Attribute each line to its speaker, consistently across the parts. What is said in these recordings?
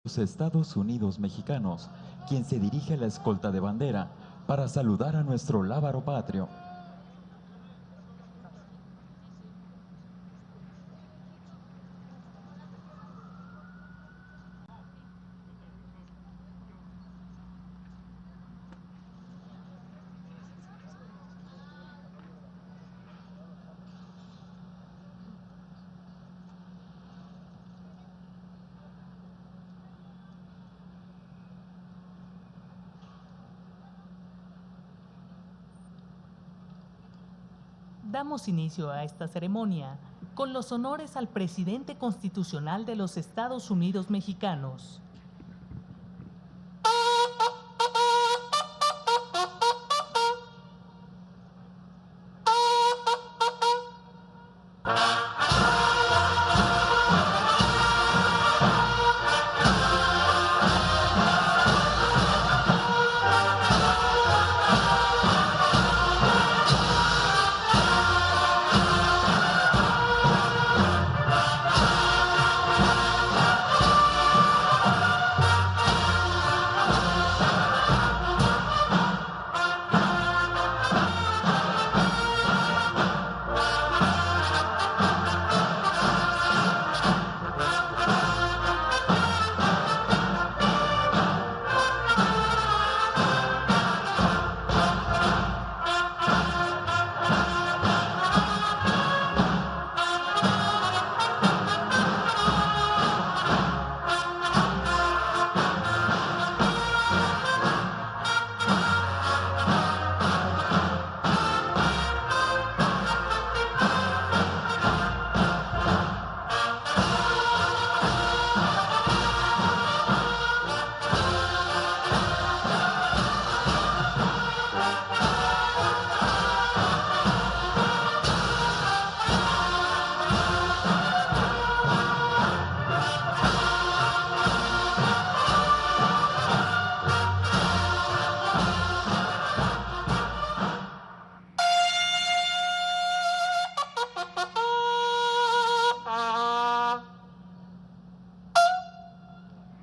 Speaker 1: los Estados Unidos mexicanos, quien se dirige a la escolta de bandera para saludar a nuestro lábaro patrio.
Speaker 2: Damos inicio a esta ceremonia con los honores al presidente constitucional de los Estados Unidos mexicanos.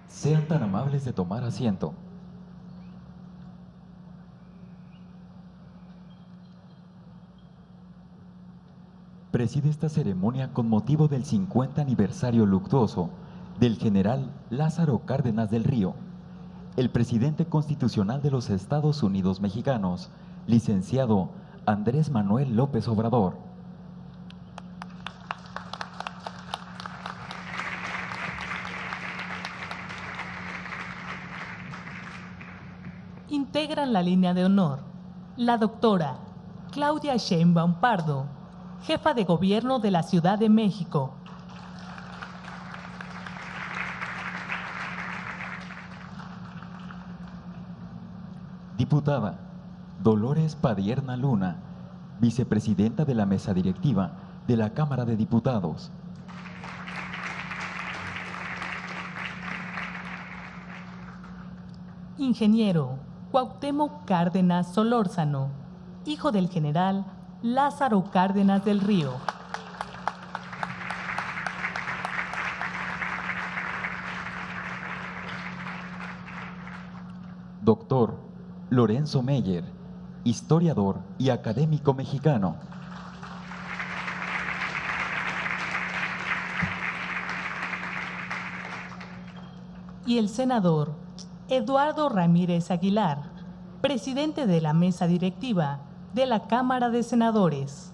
Speaker 1: Sean tan amables de tomar asiento. Preside esta ceremonia con motivo del 50 aniversario luctuoso del general Lázaro Cárdenas del Río, el presidente constitucional de los Estados Unidos mexicanos, licenciado Andrés Manuel López Obrador.
Speaker 2: Integran la línea de honor la doctora Claudia Sheinbaum Pardo, jefa de gobierno de la Ciudad de México.
Speaker 1: Diputada Dolores Padierna Luna, vicepresidenta de la mesa directiva de la Cámara de Diputados.
Speaker 2: Ingeniero Cuauhtémoc Cárdenas Solórzano, hijo del general Lázaro Cárdenas del Río.
Speaker 1: Doctor Lorenzo Meyer, historiador y académico mexicano.
Speaker 2: Y el senador Eduardo Ramírez Aguilar, presidente de la mesa directiva de la Cámara de Senadores.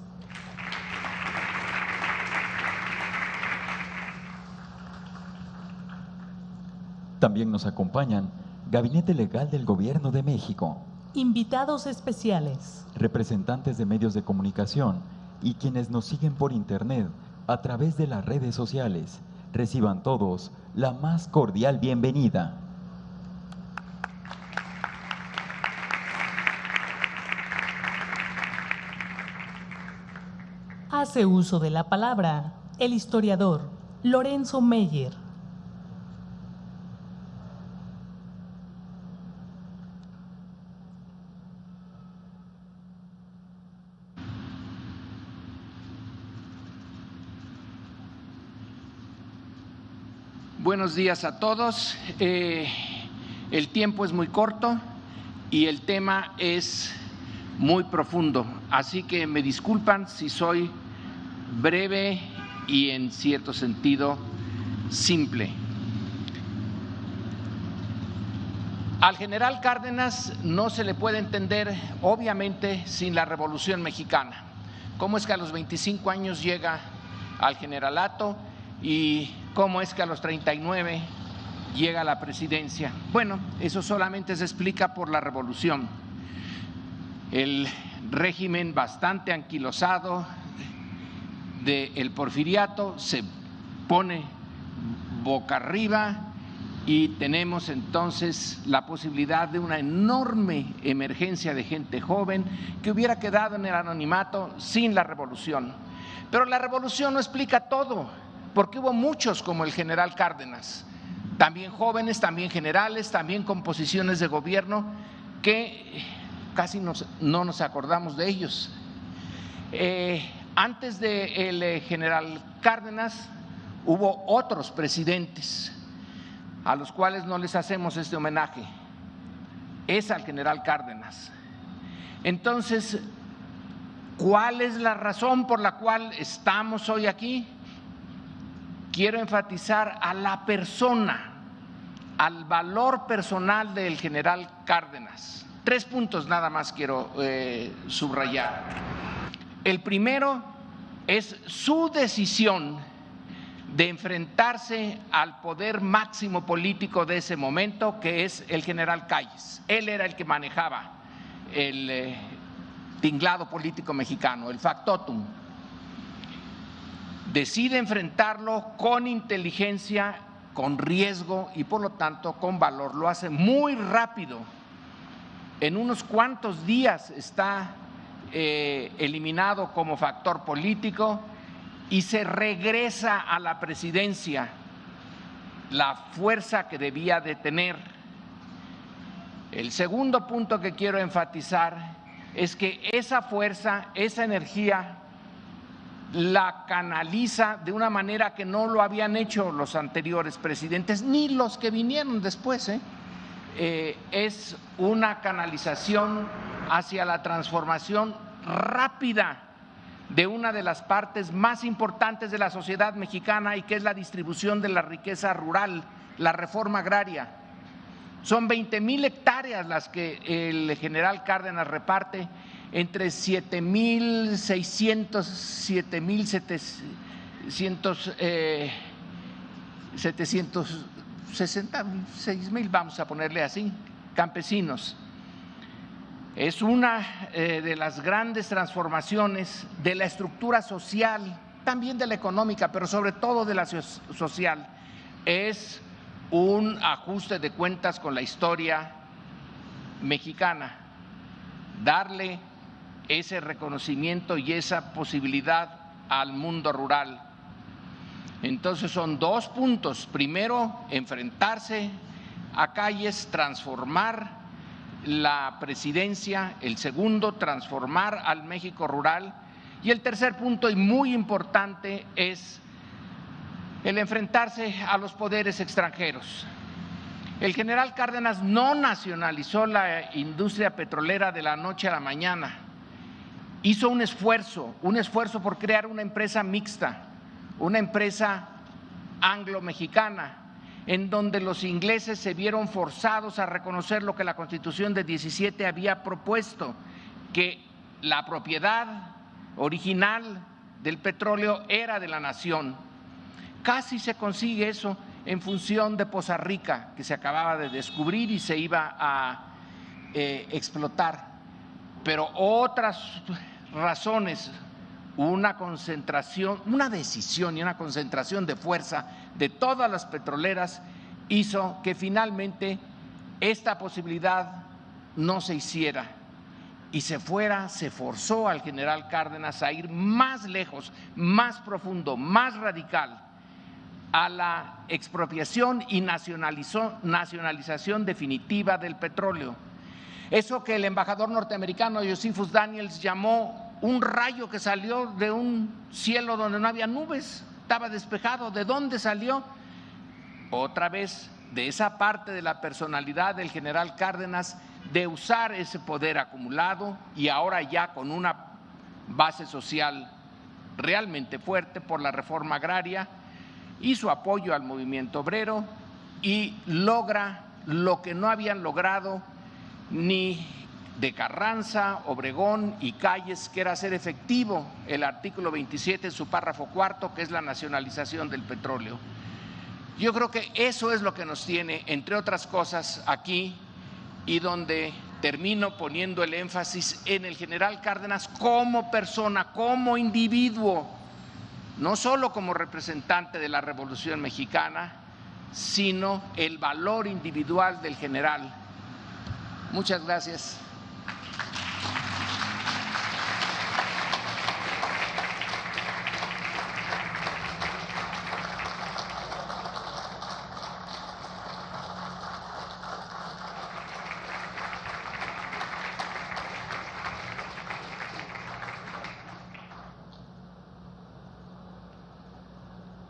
Speaker 1: También nos acompañan Gabinete Legal del Gobierno de México,
Speaker 2: invitados especiales,
Speaker 1: representantes de medios de comunicación y quienes nos siguen por internet a través de las redes sociales. Reciban todos la más cordial bienvenida.
Speaker 2: Hace uso de la palabra el historiador Lorenzo Meyer.
Speaker 3: Buenos días a todos. El tiempo es muy corto y el tema es muy profundo, así que me disculpan si soy breve y en cierto sentido simple. Al general Cárdenas no se le puede entender, obviamente, sin la Revolución Mexicana. ¿Cómo es que a los 25 años llega al generalato y cómo es que a los 39 llega a la presidencia? Bueno, eso solamente se explica por la Revolución. El régimen bastante anquilosado del Porfiriato se pone boca arriba y tenemos entonces la posibilidad de una enorme emergencia de gente joven que hubiera quedado en el anonimato sin la revolución. Pero la revolución no explica todo, porque hubo muchos como el general Cárdenas, también jóvenes, también generales, también con posiciones de gobierno que casi no nos acordamos de ellos. Antes del general Cárdenas hubo otros presidentes a los cuales no les hacemos este homenaje, es al general Cárdenas. Entonces, ¿cuál es la razón por la cual estamos hoy aquí? Quiero enfatizar a la persona, al valor personal del general Cárdenas. 3 puntos nada más quiero subrayar. El primero es su decisión de enfrentarse al poder máximo político de ese momento, que es el general Calles. Él era el que manejaba el tinglado político mexicano, el factotum. Decide enfrentarlo con inteligencia, con riesgo y por lo tanto con valor. Lo hace muy rápido. En unos cuantos días está eliminado como factor político y se regresa a la presidencia la fuerza que debía de tener. El segundo punto que quiero enfatizar es que esa fuerza, esa energía, la canaliza de una manera que no lo habían hecho los anteriores presidentes, ni los que vinieron después. Es una canalización hacia la transformación rápida de una de las partes más importantes de la sociedad mexicana y que es la distribución de la riqueza rural, la reforma agraria. Son 20,000 hectáreas las que el general Cárdenas reparte entre 766,000, vamos a ponerle así, campesinos. Es una de las grandes transformaciones de la estructura social, también de la económica, pero sobre todo de la social. Es un ajuste de cuentas con la historia mexicana, darle ese reconocimiento y esa posibilidad al mundo rural. Entonces son 2 puntos. Primero, enfrentarse a Calles, transformar la presidencia. El segundo, transformar al México rural. Y el tercer punto, y muy importante, es el enfrentarse a los poderes extranjeros. El general Cárdenas no nacionalizó la industria petrolera de la noche a la mañana. Hizo un esfuerzo por crear una empresa mixta, una empresa anglo-mexicana, en donde los ingleses se vieron forzados a reconocer lo que la Constitución de 17 había propuesto, que la propiedad original del petróleo era de la nación. Casi se consigue eso en función de Poza Rica, que se acababa de descubrir y se iba a explotar. Pero otras razones, una concentración, una decisión y una concentración de fuerza de todas las petroleras hizo que finalmente esta posibilidad no se hiciera y se forzó al general Cárdenas a ir más lejos, más profundo, más radical a la expropiación y nacionalización definitiva del petróleo. Eso que el embajador norteamericano Josephus Daniels llamó un rayo que salió de un cielo donde no había nubes, estaba despejado. ¿De dónde salió? otra vez, de esa parte de la personalidad del general Cárdenas de usar ese poder acumulado y ahora ya con una base social realmente fuerte por la reforma agraria y su apoyo al movimiento obrero, y logra lo que no habían logrado ni de Carranza, Obregón y Calles, que era hacer efectivo el artículo 27 en su párrafo cuarto, que es la nacionalización del petróleo. Yo creo que eso es lo que nos tiene, entre otras cosas, aquí, y donde termino poniendo el énfasis en el general Cárdenas como persona, como individuo, no solo como representante de la Revolución Mexicana, sino el valor individual del general. Muchas gracias.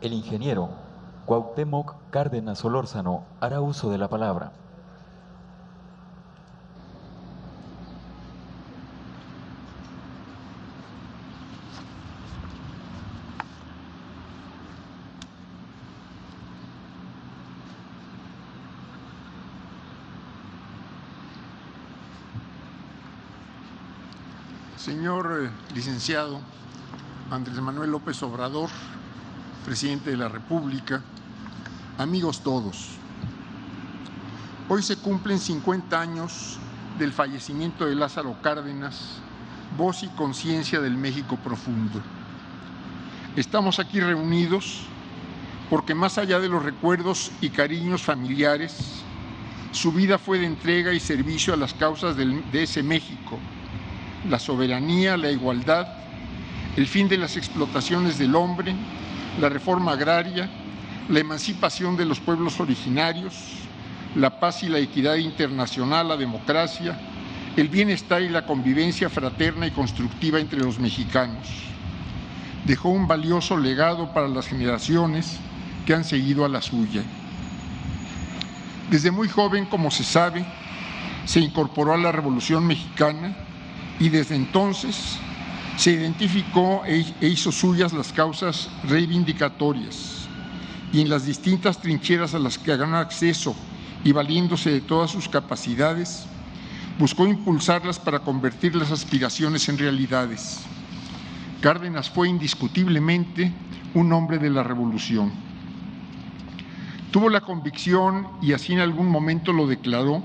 Speaker 1: El ingeniero Cuauhtémoc Cárdenas Solórzano hará uso de la palabra.
Speaker 4: Señor licenciado Andrés Manuel López Obrador, presidente de la República, amigos todos, hoy se cumplen 50 años del fallecimiento de Lázaro Cárdenas, voz y conciencia del México profundo. Estamos aquí reunidos porque más allá de los recuerdos y cariños familiares, su vida fue de entrega y servicio a las causas de ese México: la soberanía, la igualdad, el fin de las explotaciones del hombre, la reforma agraria, la emancipación de los pueblos originarios, la paz y la equidad internacional, la democracia, el bienestar y la convivencia fraterna y constructiva entre los mexicanos. Dejó un valioso legado para las generaciones que han seguido a la suya. Desde muy joven, como se sabe, se incorporó a la Revolución Mexicana y desde entonces se identificó e hizo suyas las causas reivindicatorias, y en las distintas trincheras a las que ganó acceso y valiéndose de todas sus capacidades, buscó impulsarlas para convertir las aspiraciones en realidades. Cárdenas fue indiscutiblemente un hombre de la revolución. Tuvo la convicción, y así en algún momento lo declaró,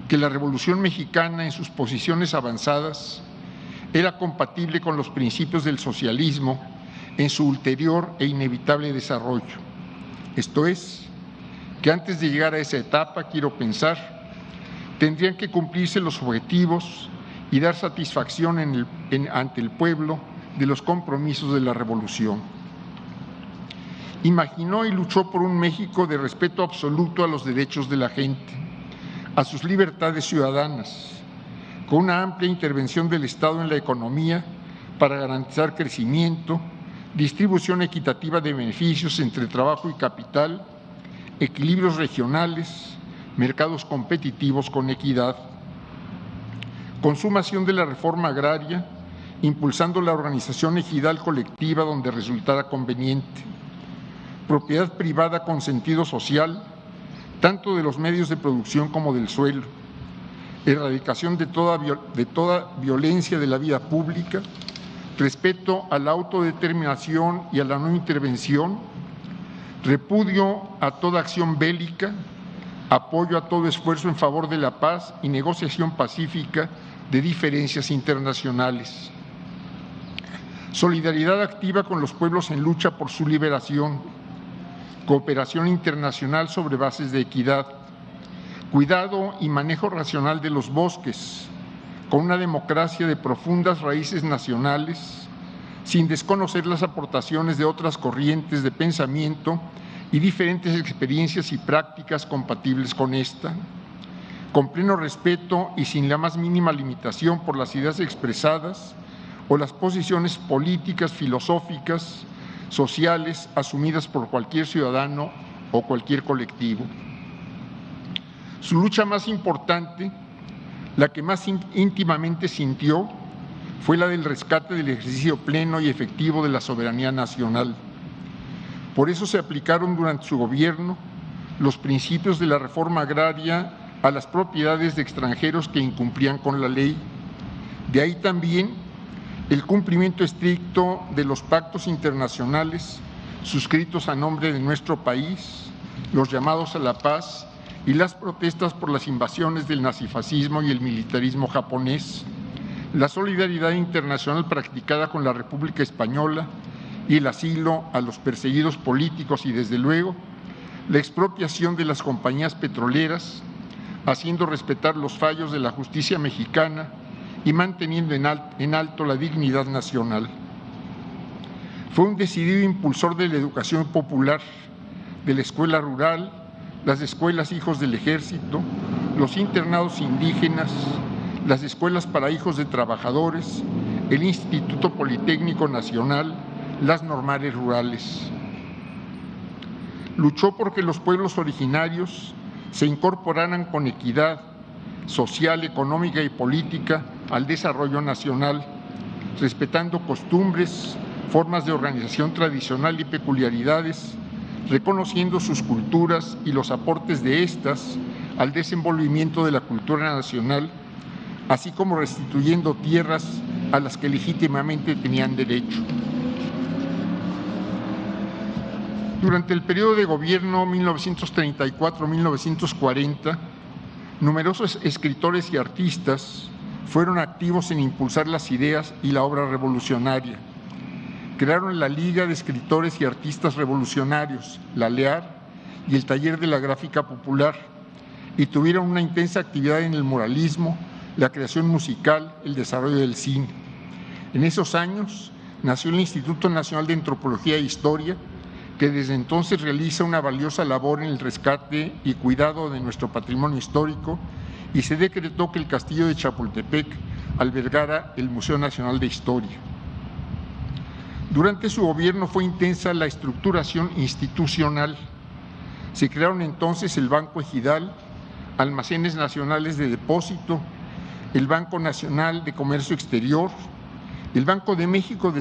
Speaker 4: que la Revolución Mexicana en sus posiciones avanzadas era compatible con los principios del socialismo en su ulterior e inevitable desarrollo. Esto es, que antes de llegar a esa etapa, quiero pensar, tendrían que cumplirse los objetivos y dar satisfacción ante el pueblo de los compromisos de la revolución. Imaginó y luchó por un México de respeto absoluto a los derechos de la gente, a sus libertades ciudadanas, con una amplia intervención del Estado en la economía para garantizar crecimiento, distribución equitativa de beneficios entre trabajo y capital, equilibrios regionales, mercados competitivos con equidad, consumación de la reforma agraria, impulsando la organización ejidal colectiva donde resultara conveniente, propiedad privada con sentido social, tanto de los medios de producción como del suelo, erradicación de toda violencia de la vida pública, respeto a la autodeterminación y a la no intervención, repudio a toda acción bélica, apoyo a todo esfuerzo en favor de la paz y negociación pacífica de diferencias internacionales, solidaridad activa con los pueblos en lucha por su liberación, cooperación internacional sobre bases de equidad, cuidado y manejo racional de los bosques, con una democracia de profundas raíces nacionales, sin desconocer las aportaciones de otras corrientes de pensamiento y diferentes experiencias y prácticas compatibles con esta, con pleno respeto y sin la más mínima limitación por las ideas expresadas o las posiciones políticas, filosóficas, sociales asumidas por cualquier ciudadano o cualquier colectivo. Su lucha más importante, la que más íntimamente sintió, fue la del rescate del ejercicio pleno y efectivo de la soberanía nacional. Por eso se aplicaron durante su gobierno los principios de la reforma agraria a las propiedades de extranjeros que incumplían con la ley. De ahí también el cumplimiento estricto de los pactos internacionales suscritos a nombre de nuestro país, los llamados a la paz y las protestas por las invasiones del nazifascismo y el militarismo japonés, la solidaridad internacional practicada con la República Española y el asilo a los perseguidos políticos y, desde luego, la expropiación de las compañías petroleras, haciendo respetar los fallos de la justicia mexicana y manteniendo en alto la dignidad nacional. Fue un decidido impulsor de la educación popular, de la escuela rural, las escuelas hijos del ejército, los internados indígenas, las escuelas para hijos de trabajadores, el Instituto Politécnico Nacional, las normales rurales. Luchó porque los pueblos originarios se incorporaran con equidad social, económica y política al desarrollo nacional, respetando costumbres, formas de organización tradicional y peculiaridades, reconociendo sus culturas y los aportes de estas al desenvolvimiento de la cultura nacional, así como restituyendo tierras a las que legítimamente tenían derecho. Durante el periodo de gobierno 1934-1940, numerosos escritores y artistas fueron activos en impulsar las ideas y la obra revolucionaria. Crearon la Liga de Escritores y Artistas Revolucionarios, la LEAR, y el Taller de la Gráfica Popular, y tuvieron una intensa actividad en el muralismo, la creación musical, el desarrollo del cine. En esos años nació el Instituto Nacional de Antropología e Historia, que desde entonces realiza una valiosa labor en el rescate y cuidado de nuestro patrimonio histórico, y se decretó que el Castillo de Chapultepec albergara el Museo Nacional de Historia. Durante su gobierno fue intensa la estructuración institucional. Se crearon entonces el Banco Ejidal, Almacenes Nacionales de Depósito, el Banco Nacional de Comercio Exterior. El Banco de México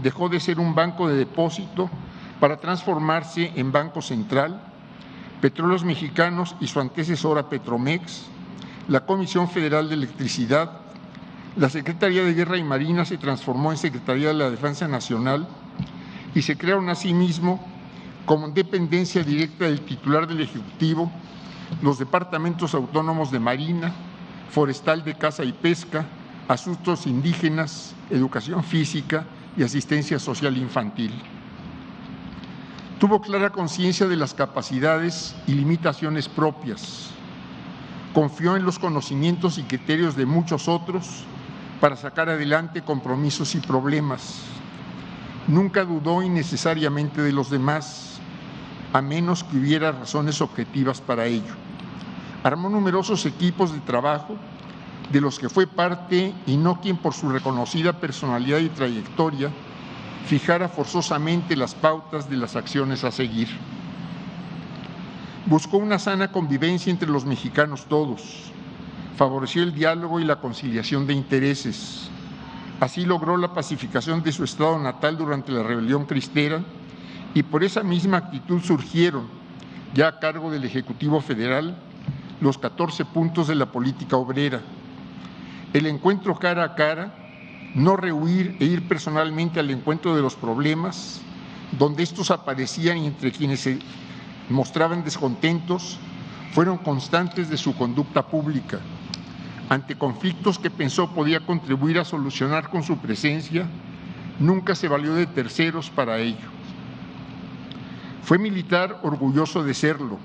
Speaker 4: dejó de ser un banco de depósito para transformarse en Banco Central, Petróleos Mexicanos y su antecesora Petromex, la Comisión Federal de Electricidad, la Secretaría de Guerra y Marina se transformó en Secretaría de la Defensa Nacional y se crearon asimismo, como dependencia directa del titular del Ejecutivo, los departamentos autónomos de Marina, Forestal, de Caza y Pesca, Asuntos Indígenas, Educación Física y Asistencia Social Infantil. Tuvo clara conciencia de las capacidades y limitaciones propias. Confió en los conocimientos y criterios de muchos otros para sacar adelante compromisos y problemas. Nunca dudó innecesariamente de los demás, a menos que hubiera razones objetivas para ello. Armó numerosos equipos de trabajo, de los que fue parte y no quien por su reconocida personalidad y trayectoria fijara forzosamente las pautas de las acciones a seguir. Buscó una sana convivencia entre los mexicanos todos, favoreció el diálogo y la conciliación de intereses. Así logró la pacificación de su estado natal durante la rebelión cristera y por esa misma actitud surgieron, ya a cargo del Ejecutivo Federal, los 14 puntos de la política obrera. El encuentro cara a cara, no rehuir e ir personalmente al encuentro de los problemas, donde estos aparecían y entre quienes se mostraban descontentos, fueron constantes de su conducta pública. Ante conflictos que pensó podía contribuir a solucionar con su presencia, nunca se valió de terceros para ello. Fue militar orgulloso de serlo,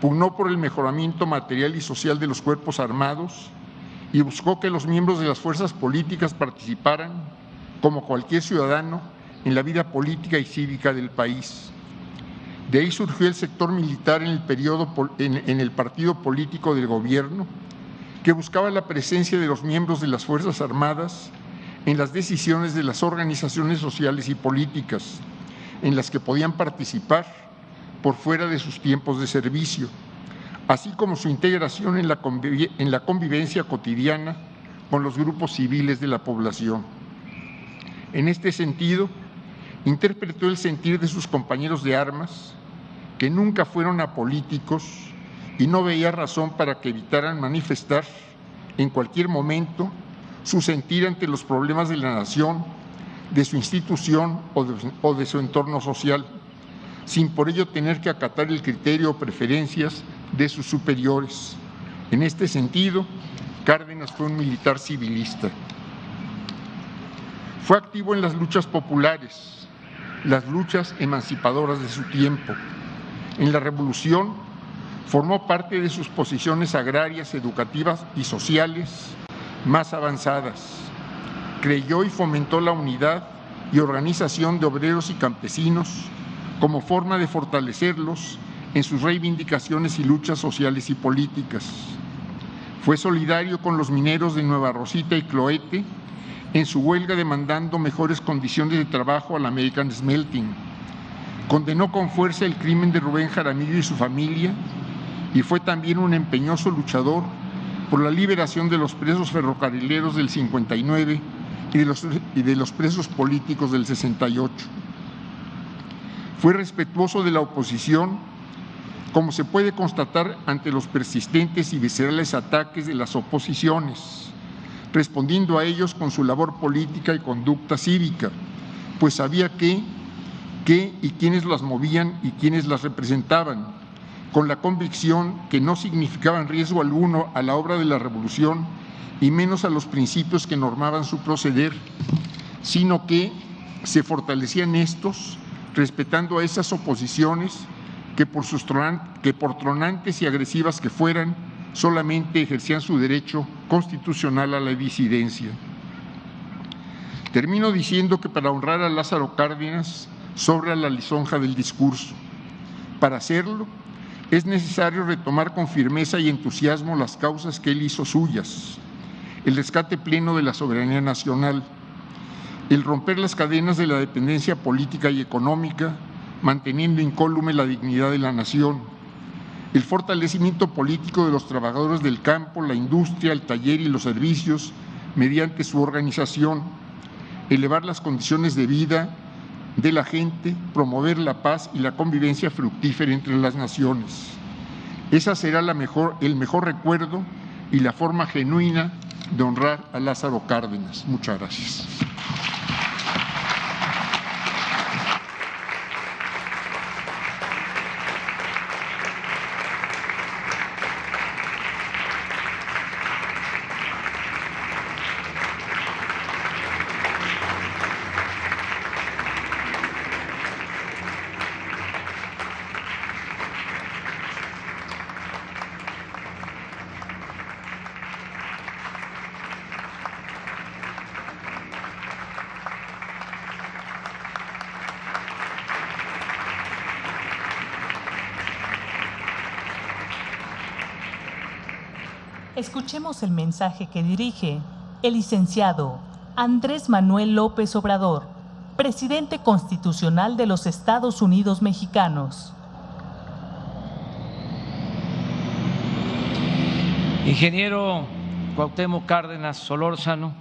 Speaker 4: pugnó por el mejoramiento material y social de los cuerpos armados y buscó que los miembros de las fuerzas políticas participaran, como cualquier ciudadano, en la vida política y cívica del país. De ahí surgió el sector militar en el partido político del gobierno, que buscaba la presencia de los miembros de las Fuerzas Armadas en las decisiones de las organizaciones sociales y políticas, en las que podían participar por fuera de sus tiempos de servicio, así como su integración en la convivencia cotidiana con los grupos civiles de la población. En este sentido, interpretó el sentir de sus compañeros de armas, que nunca fueron apolíticos y no veía razón para que evitaran manifestar en cualquier momento su sentir ante los problemas de la nación, de su institución o de su entorno social, sin por ello tener que acatar el criterio o preferencias de sus superiores. En este sentido, Cárdenas fue un militar civilista. Fue activo en las luchas populares, las luchas emancipadoras de su tiempo. En la Revolución formó parte de sus posiciones agrarias, educativas y sociales más avanzadas. Creyó y fomentó la unidad y organización de obreros y campesinos como forma de fortalecerlos en sus reivindicaciones y luchas sociales y políticas. Fue solidario con los mineros de Nueva Rosita y Cloete en su huelga demandando mejores condiciones de trabajo al American Smelting. Condenó con fuerza el crimen de Rubén Jaramillo y su familia y fue también un empeñoso luchador por la liberación de los presos ferrocarrileros del 59 y de los presos políticos del 68. Fue respetuoso de la oposición, como se puede constatar ante los persistentes y viscerales ataques de las oposiciones, respondiendo a ellos con su labor política y conducta cívica, pues sabía qué y quiénes las movían y quiénes las representaban, con la convicción que no significaban riesgo alguno a la obra de la revolución y menos a los principios que normaban su proceder, sino que se fortalecían estos respetando a esas oposiciones que por tronantes y agresivas que fueran, solamente ejercían su derecho constitucional a la disidencia. Termino diciendo que para honrar a Lázaro Cárdenas sobra la lisonja del discurso. Para hacerlo, es necesario retomar con firmeza y entusiasmo las causas que él hizo suyas: el rescate pleno de la soberanía nacional, el romper las cadenas de la dependencia política y económica, manteniendo incólume la dignidad de la nación, el fortalecimiento político de los trabajadores del campo, la industria, el taller y los servicios mediante su organización, elevar las condiciones de vida de la gente, promover la paz y la convivencia fructífera entre las naciones. Esa será el mejor recuerdo y la forma genuina de honrar a Lázaro Cárdenas. Muchas gracias.
Speaker 2: Escuchemos el mensaje que dirige el licenciado Andrés Manuel López Obrador, presidente constitucional de los Estados Unidos mexicanos.
Speaker 5: Ingeniero Cuauhtémoc Cárdenas Solórzano,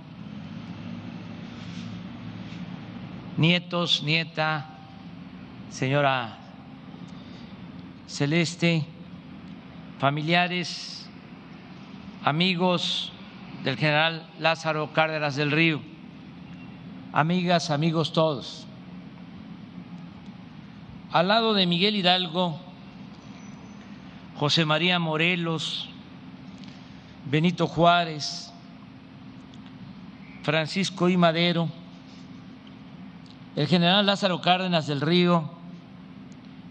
Speaker 5: nietos, nieta, señora Celeste, familiares, amigos del general Lázaro Cárdenas del Río, amigas, amigos todos. Al lado de Miguel Hidalgo, José María Morelos, Benito Juárez, Francisco I. Madero, el general Lázaro Cárdenas del Río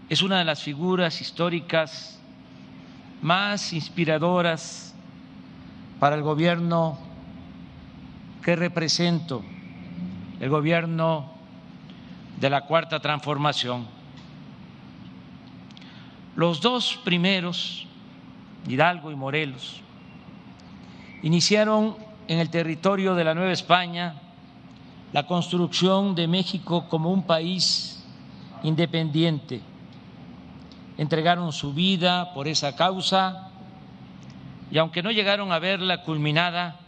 Speaker 5: es una de las figuras históricas más inspiradoras para el gobierno que represento, el gobierno de la Cuarta Transformación. Los dos primeros, Hidalgo y Morelos, iniciaron en el territorio de la Nueva España la construcción de México como un país independiente, entregaron su vida por esa causa y aunque no llegaron a verla culminada,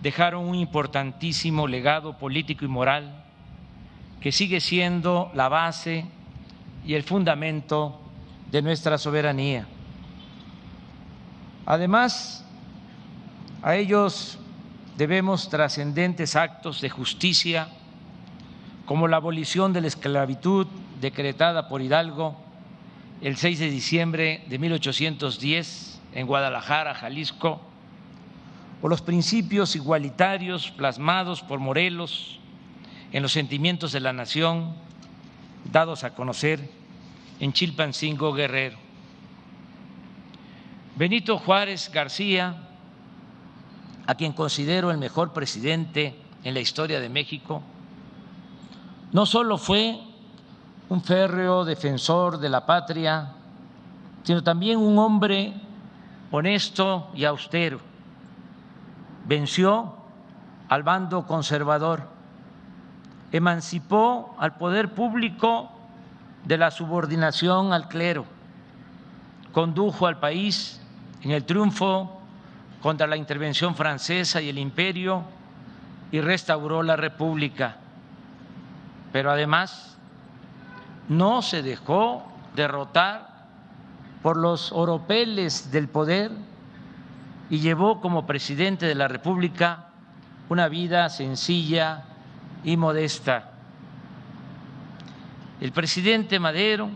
Speaker 5: dejaron un importantísimo legado político y moral que sigue siendo la base y el fundamento de nuestra soberanía. Además, a ellos debemos trascendentes actos de justicia, como la abolición de la esclavitud decretada por Hidalgo el 6 de diciembre de 1810 en Guadalajara, Jalisco, o los principios igualitarios plasmados por Morelos en los sentimientos de la nación, dados a conocer en Chilpancingo, Guerrero. Benito Juárez García, a quien considero el mejor presidente en la historia de México, no solo fue un férreo defensor de la patria, sino también un hombre honesto y austero. Venció al bando conservador, emancipó al poder público de la subordinación al clero, condujo al país en el triunfo contra la intervención francesa y el imperio y restauró la república. Pero además no se dejó derrotar por los oropeles del poder y llevó como presidente de la República una vida sencilla y modesta. El presidente Madero,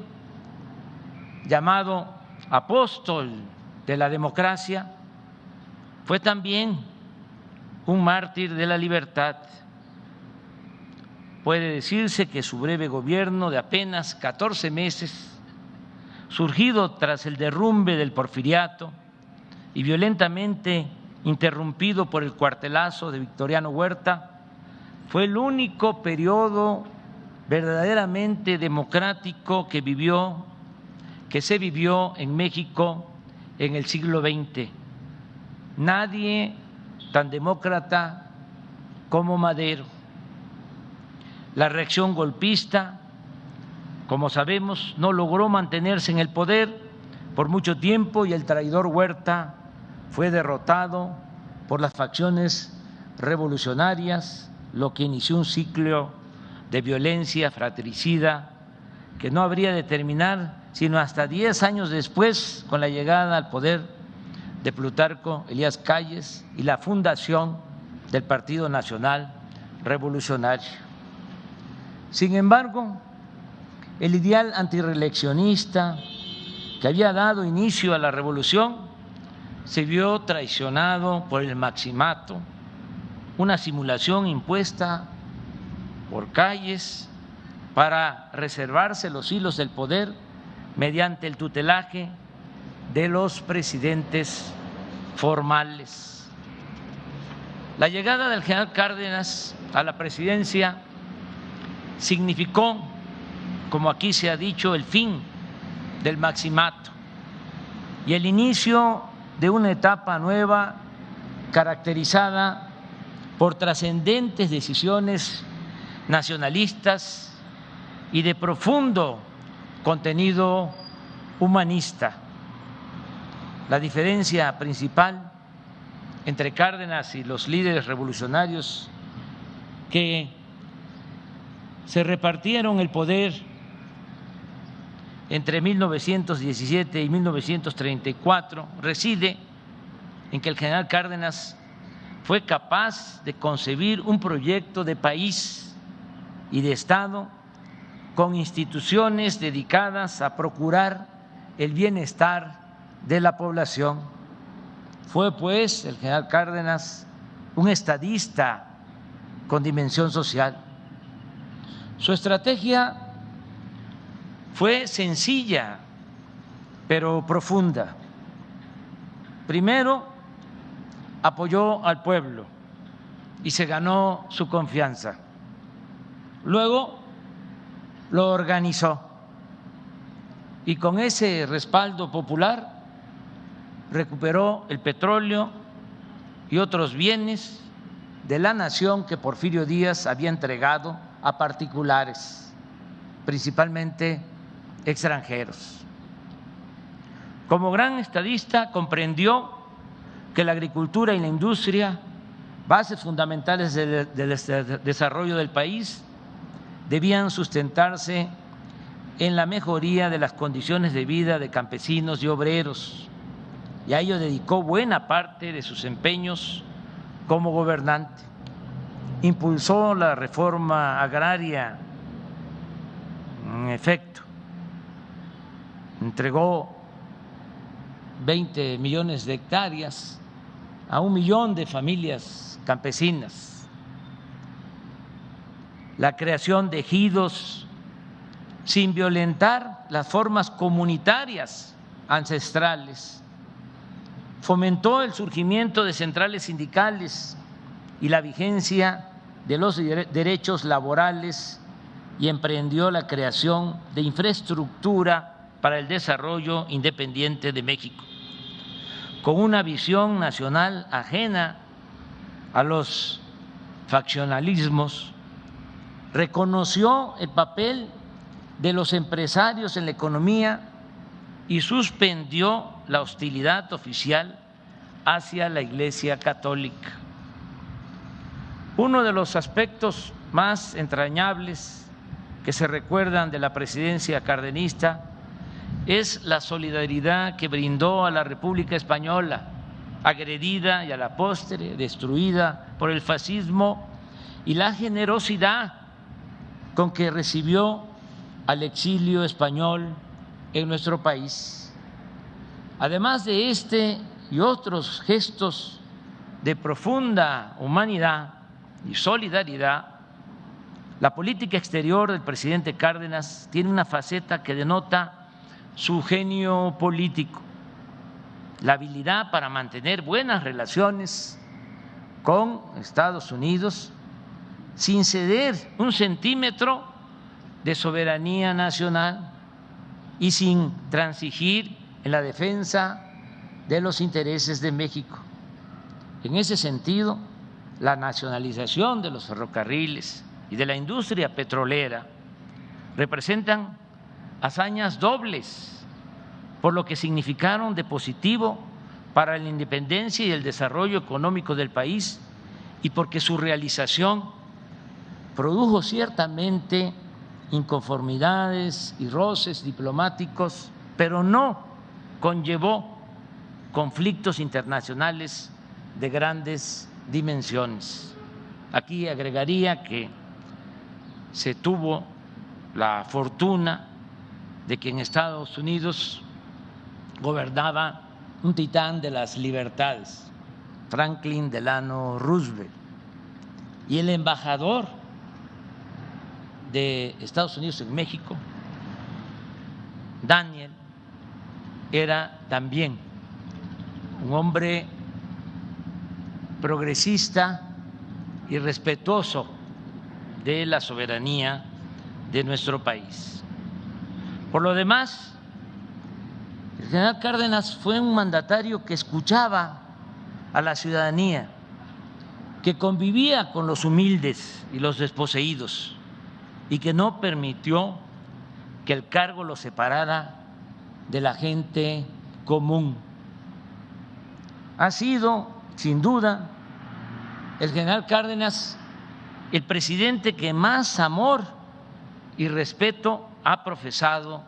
Speaker 5: llamado apóstol de la democracia, fue también un mártir de la libertad. Puede decirse que su breve gobierno de apenas 14 meses, surgido tras el derrumbe del Porfiriato y violentamente interrumpido por el cuartelazo de Victoriano Huerta, fue el único periodo verdaderamente democrático que se vivió en México en el siglo XX. Nadie tan demócrata como Madero. La reacción golpista, como sabemos, no logró mantenerse en el poder por mucho tiempo y el traidor Huerta fue derrotado por las facciones revolucionarias, lo que inició un ciclo de violencia fratricida que no habría de terminar sino hasta 10 años después, con la llegada al poder de Plutarco Elías Calles y la fundación del Partido Nacional Revolucionario. Sin embargo, el ideal antireeleccionista que había dado inicio a la revolución se vio traicionado por el maximato, una simulación impuesta por Calles para reservarse los hilos del poder mediante el tutelaje de los presidentes formales. La llegada del general Cárdenas a la presidencia significó, como aquí se ha dicho, el fin del maximato y el inicio de una etapa nueva caracterizada por trascendentes decisiones nacionalistas y de profundo contenido humanista. La diferencia principal entre Cárdenas y los líderes revolucionarios que se repartieron el poder entre 1917 y 1934 reside en que el general Cárdenas fue capaz de concebir un proyecto de país y de Estado con instituciones dedicadas a procurar el bienestar de la población. Fue, pues, el general Cárdenas un estadista con dimensión social. Su estrategia fue sencilla, pero profunda. Primero, apoyó al pueblo y se ganó su confianza. Luego, lo organizó y con ese respaldo popular recuperó el petróleo y otros bienes de la nación que Porfirio Díaz había entregado a particulares, principalmente extranjeros. Como gran estadista comprendió que la agricultura y la industria, bases fundamentales del desarrollo del país, debían sustentarse en la mejoría de las condiciones de vida de campesinos y obreros, y a ello dedicó buena parte de sus empeños como gobernante. Impulsó la reforma agraria, en efecto, entregó 20 millones de hectáreas a 1 millón de familias campesinas, la creación de ejidos sin violentar las formas comunitarias ancestrales, fomentó el surgimiento de centrales sindicales y la vigencia de los derechos laborales y emprendió la creación de infraestructura para el desarrollo independiente de México, con una visión nacional ajena a los faccionalismos. Reconoció el papel de los empresarios en la economía y suspendió la hostilidad oficial hacia la Iglesia Católica. Uno de los aspectos más entrañables que se recuerdan de la presidencia cardenista es la solidaridad que brindó a la República Española, agredida y a la postre destruida por el fascismo, y la generosidad con que recibió al exilio español en nuestro país. Además de este y otros gestos de profunda humanidad y solidaridad, la política exterior del presidente Cárdenas tiene una faceta que denota su genio político, la habilidad para mantener buenas relaciones con Estados Unidos sin ceder un centímetro de soberanía nacional y sin transigir en la defensa de los intereses de México. En ese sentido, la nacionalización de los ferrocarriles y de la industria petrolera representan hazañas dobles, por lo que significaron de positivo para la independencia y el desarrollo económico del país y porque su realización produjo ciertamente inconformidades y roces diplomáticos, pero no conllevó conflictos internacionales de grandes dimensiones. Aquí agregaría que se tuvo la fortuna de que en Estados Unidos gobernaba un titán de las libertades, Franklin Delano Roosevelt, y el embajador de Estados Unidos en México, Daniel, era también un hombre progresista y respetuoso de la soberanía de nuestro país. Por lo demás, el general Cárdenas fue un mandatario que escuchaba a la ciudadanía, que convivía con los humildes y los desposeídos y que no permitió que el cargo lo separara de la gente común. Ha sido, sin duda, el general Cárdenas el presidente que más amor y respeto ha profesado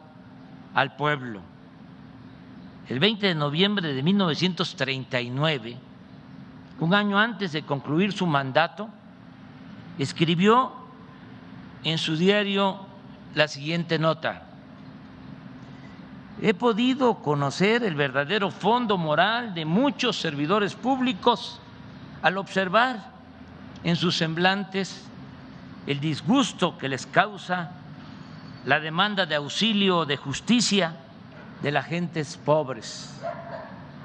Speaker 5: al pueblo. El 20 de noviembre de 1939, un año antes de concluir su mandato, escribió en su diario la siguiente nota: he podido conocer el verdadero fondo moral de muchos servidores públicos al observar en sus semblantes el disgusto que les causa la demanda de auxilio o de justicia de las gentes pobres.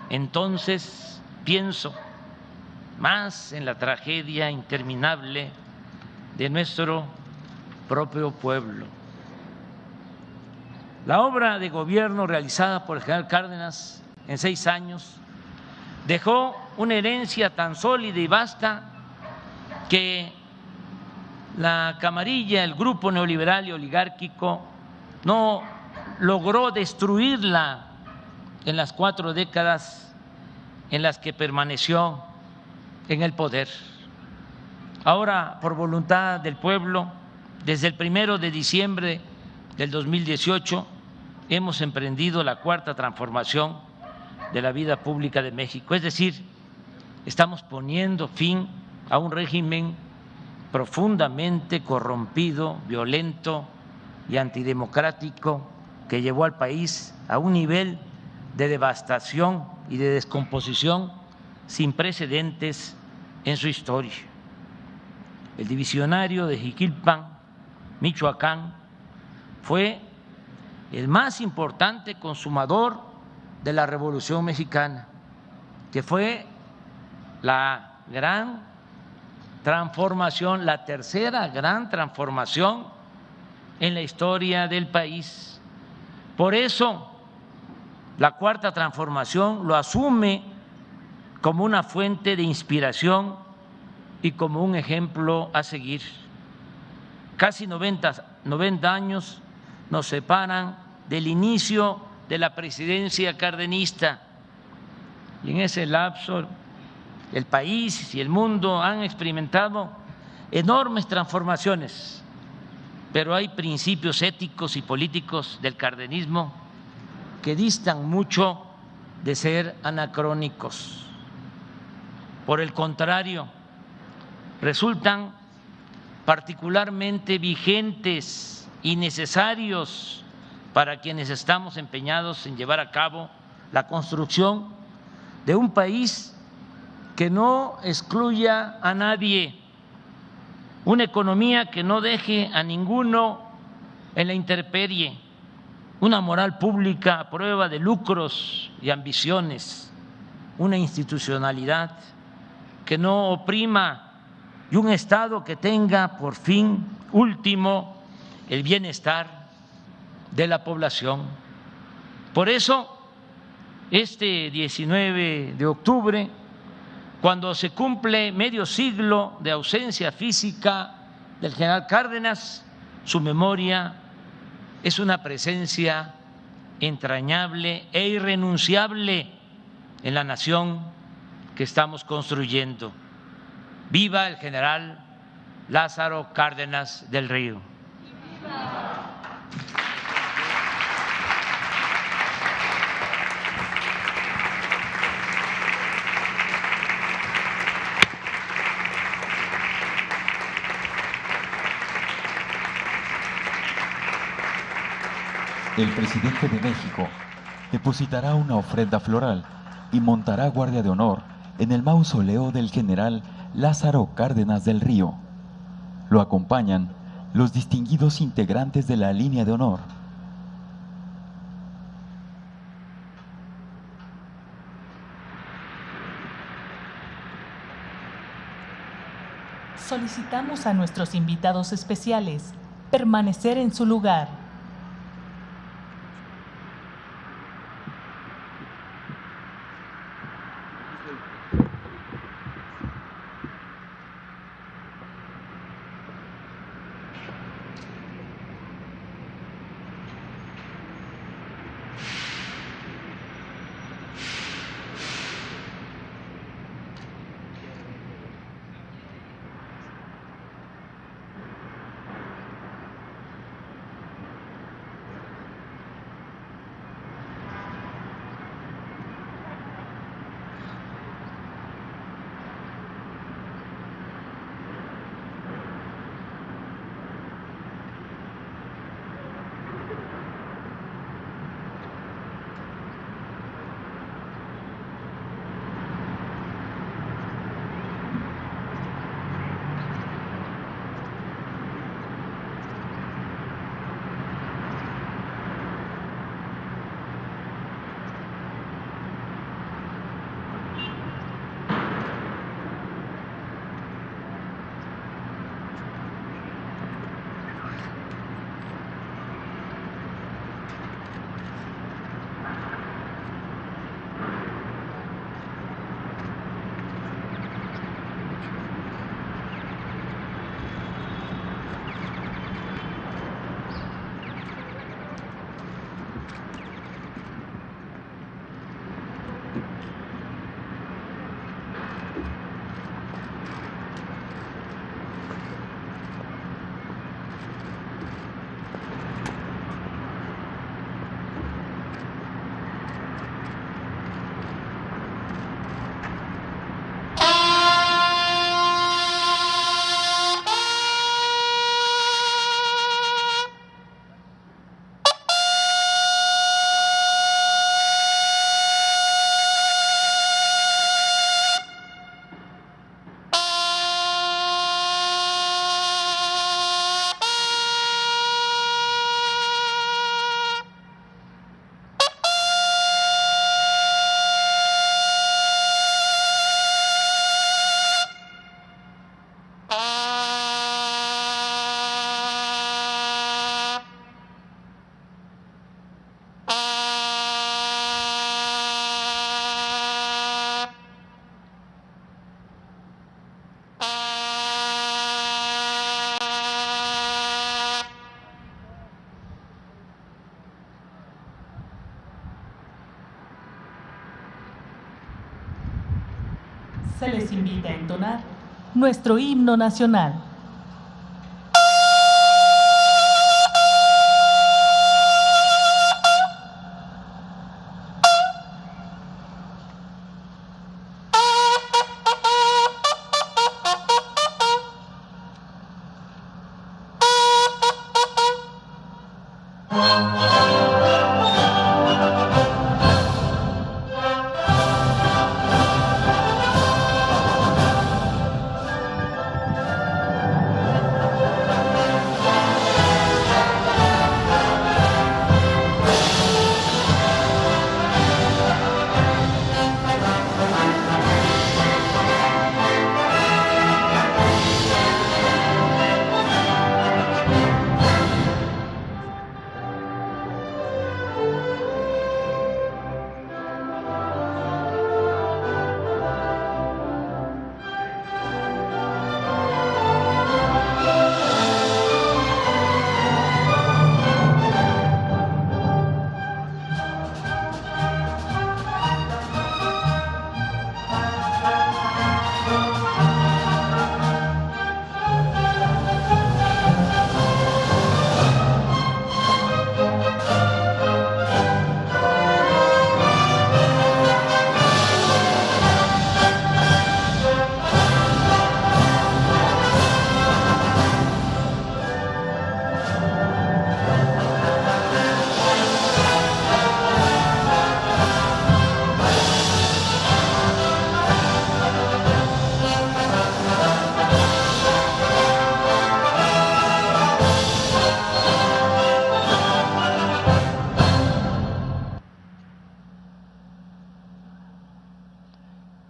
Speaker 5: Entonces pienso más en la tragedia interminable de nuestro propio pueblo. La obra de gobierno realizada por el general Cárdenas en 6 años dejó una herencia tan sólida y vasta que la camarilla, el grupo neoliberal y oligárquico no logró destruirla en las 4 décadas en las que permaneció en el poder. Ahora, por voluntad del pueblo, desde el 1 de diciembre del 2018, hemos emprendido la 4ª transformación de la vida pública de México. Es decir, estamos poniendo fin a un régimen profundamente corrompido, violento y antidemocrático que llevó al país a un nivel de devastación y de descomposición sin precedentes en su historia. El divisionario de Jiquilpan, Michoacán, fue el más importante consumador de la Revolución Mexicana, que fue la gran transformación, la 3ª gran transformación en la historia del país. Por eso, la 4ª transformación lo asume como una fuente de inspiración y como un ejemplo a seguir. Casi 90 años nos separan del inicio de la presidencia cardenista, y en ese lapso el país y el mundo han experimentado enormes transformaciones, pero hay principios éticos y políticos del cardenismo que distan mucho de ser anacrónicos. Por el contrario, resultan particularmente vigentes y necesarios para quienes estamos empeñados en llevar a cabo la construcción de un país que no excluya a nadie, una economía que no deje a ninguno en la intemperie, una moral pública a prueba de lucros y ambiciones, una institucionalidad que no oprima y un Estado que tenga por fin último el bienestar de la población. Por eso, este 19 de octubre, cuando se cumple medio siglo de ausencia física del general Cárdenas, su memoria es una presencia entrañable e irrenunciable en la nación que estamos construyendo. ¡Viva el general Lázaro Cárdenas del Río!
Speaker 1: El presidente de México depositará una ofrenda floral y montará guardia de honor en el mausoleo del general Lázaro Cárdenas del Río. Lo acompañan los distinguidos integrantes de la línea de honor.
Speaker 2: Solicitamos a nuestros invitados especiales permanecer en su lugar. se les invita a entonar nuestro himno nacional.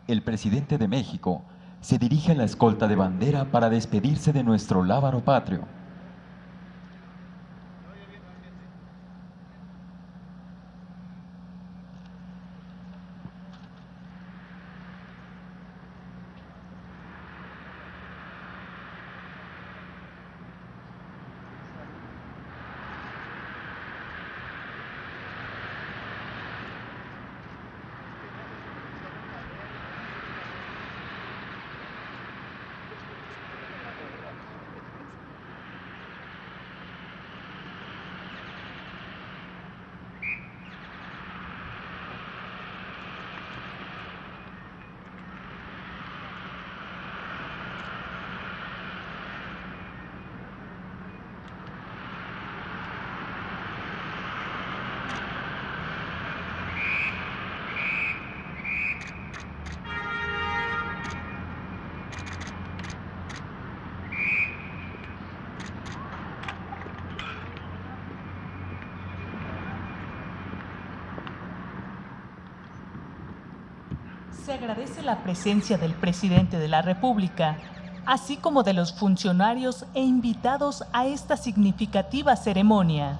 Speaker 1: El presidente de México se dirige a la escolta de bandera para despedirse de nuestro lábaro patrio.
Speaker 2: Se agradece la presencia del presidente de la República, así como de los funcionarios e invitados a esta significativa ceremonia.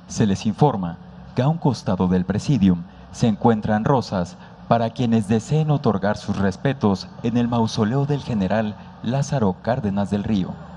Speaker 1: Se les informa que a un costado del presidium se encuentran rosas para quienes deseen otorgar sus respetos en el mausoleo del general Lázaro Cárdenas del Río.